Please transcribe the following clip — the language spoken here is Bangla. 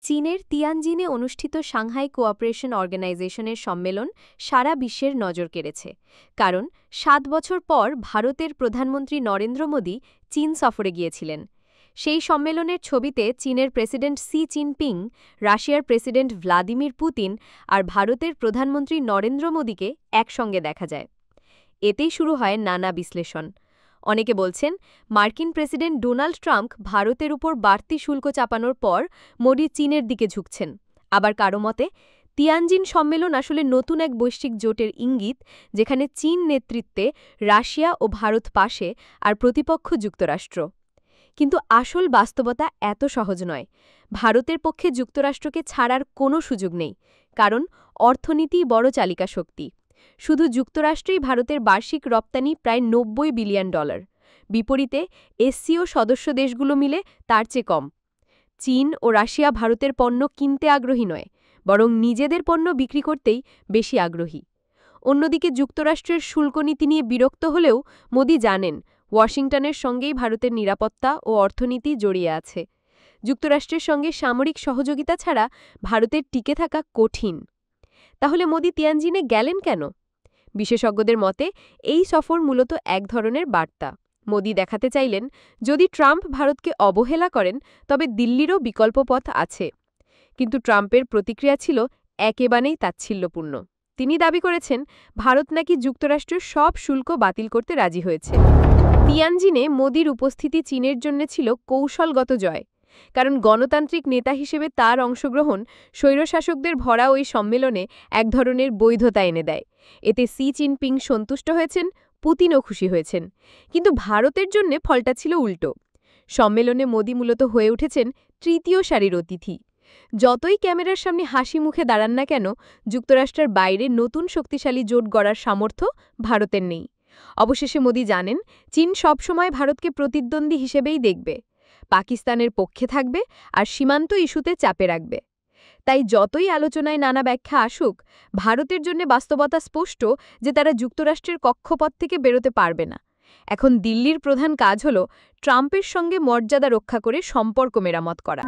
চীনের তিয়ানজিনে অনুষ্ঠিত সাংহাই কোঅপারেশন অর্গানাইজেশনের সম্মেলন সারা বিশ্বের নজর কেড়েছে। কারণ ৭ বছর পর ভারতের প্রধানমন্ত্রী নরেন্দ্র মোদী চীন সফরে গিয়েছিলেন। সেই সম্মেলনের ছবিতে চীনের প্রেসিডেন্ট শি জিনপিং, রাশিয়ার প্রেসিডেন্ট ভ্লাদিমির পুতিন আর ভারতের প্রধানমন্ত্রী নরেন্দ্র মোদীকে একসঙ্গে দেখা যায়। এতেই শুরু হয় নানা বিশ্লেষণ। অনেকে বলছেন, মার্কিন প্রেসিডেন্ট ডোনাল্ড ট্রাম্প ভারতের উপর বাড়তি শুল্ক চাপানোর পর মোদি চীনের দিকে ঝুঁকছেন। আবার কারো মতে, তিয়ানজিন সম্মেলন আসলে নতুন এক বৈশ্বিক জোটের ইঙ্গিত, যেখানে চীন নেতৃত্বে রাশিয়া ও ভারত পাশে আর প্রতিপক্ষ যুক্তরাষ্ট্র। কিন্তু আসল বাস্তবতা এত সহজ নয়। ভারতের পক্ষে যুক্তরাষ্ট্রকে ছাড়ার কোনো সুযোগ নেই, কারণ অর্থনীতি বড় চালিকা শক্তি। শুধু যুক্তরাষ্ট্রেই ভারতের বার্ষিক রপ্তানি প্রায় $90 বিলিয়ন। বিপরীতে এসসিও সদস্য দেশগুলো মিলে তার চেয়ে কম। চীন ও রাশিয়া ভারতের পণ্য কিনতে আগ্রহী নয়, বরং নিজেদের পণ্য বিক্রি করতেই বেশি আগ্রহী। অন্যদিকে যুক্তরাষ্ট্রের শুল্ক নীতি নিয়ে বিরক্ত হলেও মোদি জানেন, ওয়াশিংটনের সঙ্গেই ভারতের নিরাপত্তা ও অর্থনীতি জড়িয়ে আছে। যুক্তরাষ্ট্রের সঙ্গে সামরিক সহযোগিতা ছাড়া ভারতের টিকে থাকা কঠিন। তাহলে মোদি তিয়ানজিনে গেলেন কেন? বিশেষজ্ঞদের মতে, এই সফর মূলত এক ধরনের বার্তা। মোদি দেখাতে চাইলেন, যদি ট্রাম্প ভারতকে অবহেলা করেন তবে দিল্লিরও বিকল্প পথ আছে। কিন্তু ট্রাম্পের প্রতিক্রিয়া ছিল একেবারেই তাচ্ছিল্যপূর্ণ। তিনি দাবি করেছেন, ভারত নাকি যুক্তরাষ্ট্রের সব শুল্ক বাতিল করতে রাজি হয়েছে। তিয়ানজিনে মোদির উপস্থিতি চীনের জন্য ছিল কৌশলগত জয়, কারণ গণতান্ত্রিক নেতা হিসেবে তার অংশগ্রহণ স্বৈরশাসকদের ভরা ওই সম্মেলনে এক ধরনের বৈধতা এনে দেয়। এতে শি জিনপিং সন্তুষ্ট হয়েছেন, পুতিনও খুশি হয়েছেন। কিন্তু ভারতের জন্য ফলটা ছিল উল্টো। সম্মেলনে মোদি মূলত হয়ে উঠেছেন তৃতীয় সারির অতিথি। যতই ক্যামেরার সামনে হাসি মুখে দাঁড়ান না কেন, যুক্তরাষ্ট্রের বাইরে নতুন শক্তিশালী জোট গড়ার সামর্থ্য ভারতের নেই। অবশেষে মোদি জানেন, চীন সবসময় ভারতকে প্রতিদ্বন্দ্বী হিসেবেই দেখবে, পাকিস্তানের পক্ষে থাকবে আর সীমান্ত ইস্যুতে চাপে রাখবে। তাই যতই আলোচনায় নানা ব্যাখ্যা আসুক, ভারতের জন্য বাস্তবতা স্পষ্ট যে তারা যুক্তরাষ্ট্রের কক্ষপথ থেকে বেরোতে পারবে না। এখন দিল্লির প্রধান কাজ হল ট্রাম্পের সঙ্গে মর্যাদা রক্ষা করে সম্পর্ক মেরামত করা।